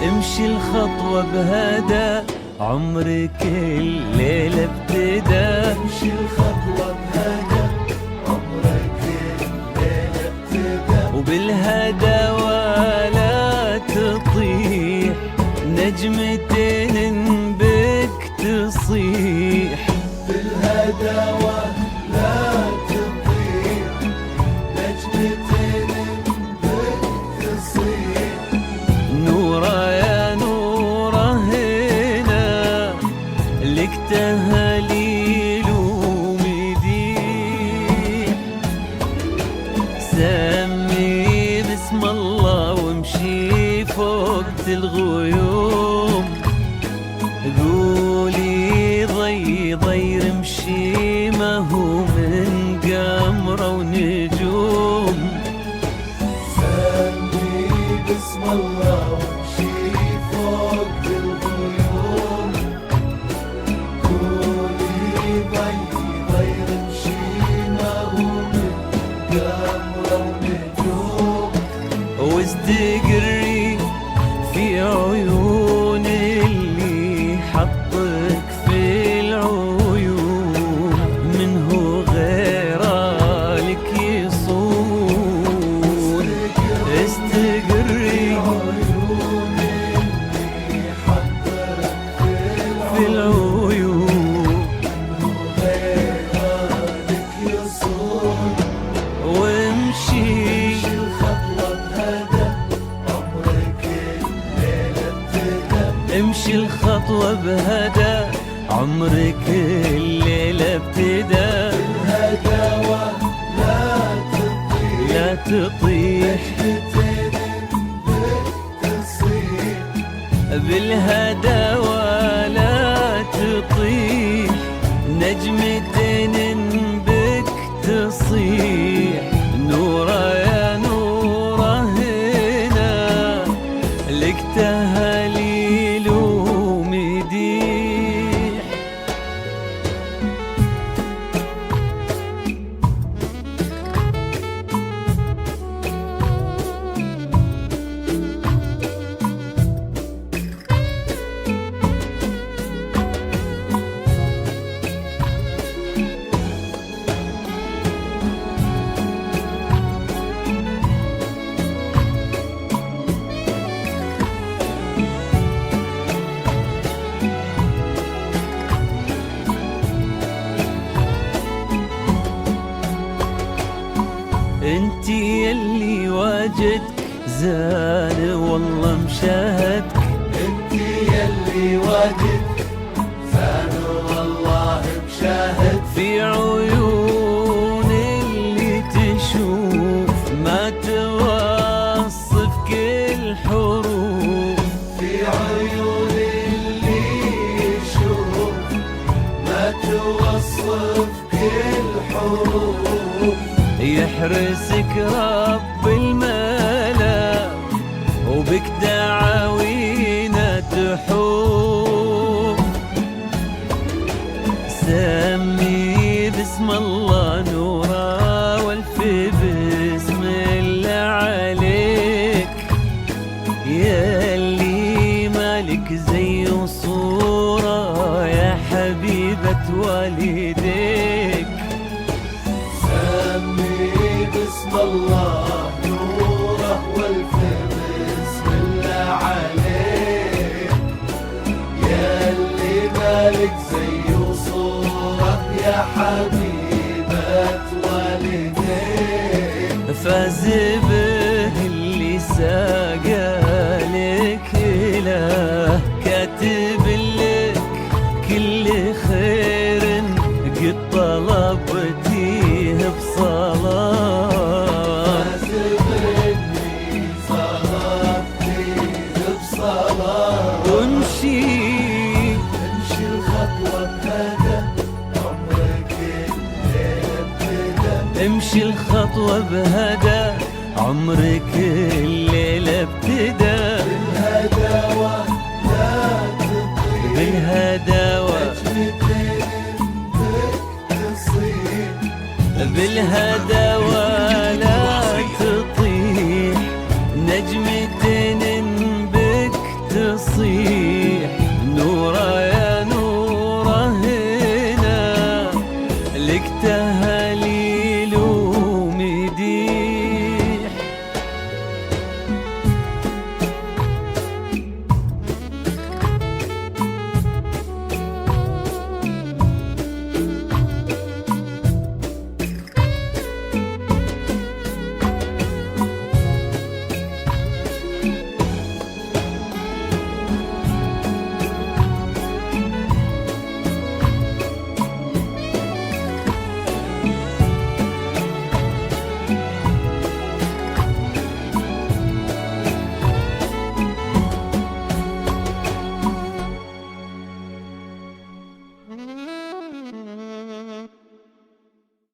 امشي الخطوة بهدى، عمرك الليلة ابتدى. امشي الخطوة بهدى، عمرك الليلة ابتدى. وبالهدى ولا تطيح، نجمتين بك تصيح. بالهدى ولا تطيح، نجمتين بك تصيح. نورة يا نورة هنا، لك تهاليل ومديح. سمي باسم الله وامشي فوق الغيوم. قولي ضي ضير امشي، ما هو من قمرة ونجوم. سمي باسم الله وامشي فوق الغيوم. قولي ضي ضير امشي، ما هو من قمرة ونجوم. واستقري في عيون اللي حطك في العيون، منه غيرك يصون. استقري عيون اللي حطك في العيون، غيرك يصون. وامشي الخطوة بهدى، عمرك الليلة ابتدى. امشي الخطوة بهدى، عمرك الليلة ابتدى. بالهدى ولا تطيح، لا تطيح نجمتين بك تصيح. بالهدى ولا تطيح، نجمتين بك تصيح. نورة يا نورة هنا، لك تهاليل ومديح. انتي يلي واجدك زان والله مشاهدك. انتي يلي واجدك زان والله مشاهد. في عيون اللي تشوف ما توصف كل حروف. في عيون اللي يشوف ما توصف كل حروف. يحرسك رب الملا، وبك دعاوينا تحوم. سمي باسم الله نورا، والف باسم الله عليك. يا اللي مالك زي صورة، يا حبيبة والديك. سمي باسم الله نوره، والف باسم الله عليك. يا اللي مالك زي صورة، يا حبيبة والديك. فاز به اللي ساقالك إله، كاتب لك كل خير قد طلبتيه بصلاة. امشي الخطوة بهدى، عمرك الليلة ابتدى. بالهداوة لا تطير، بالهداوة نجمتين بك تصير، بالهداوة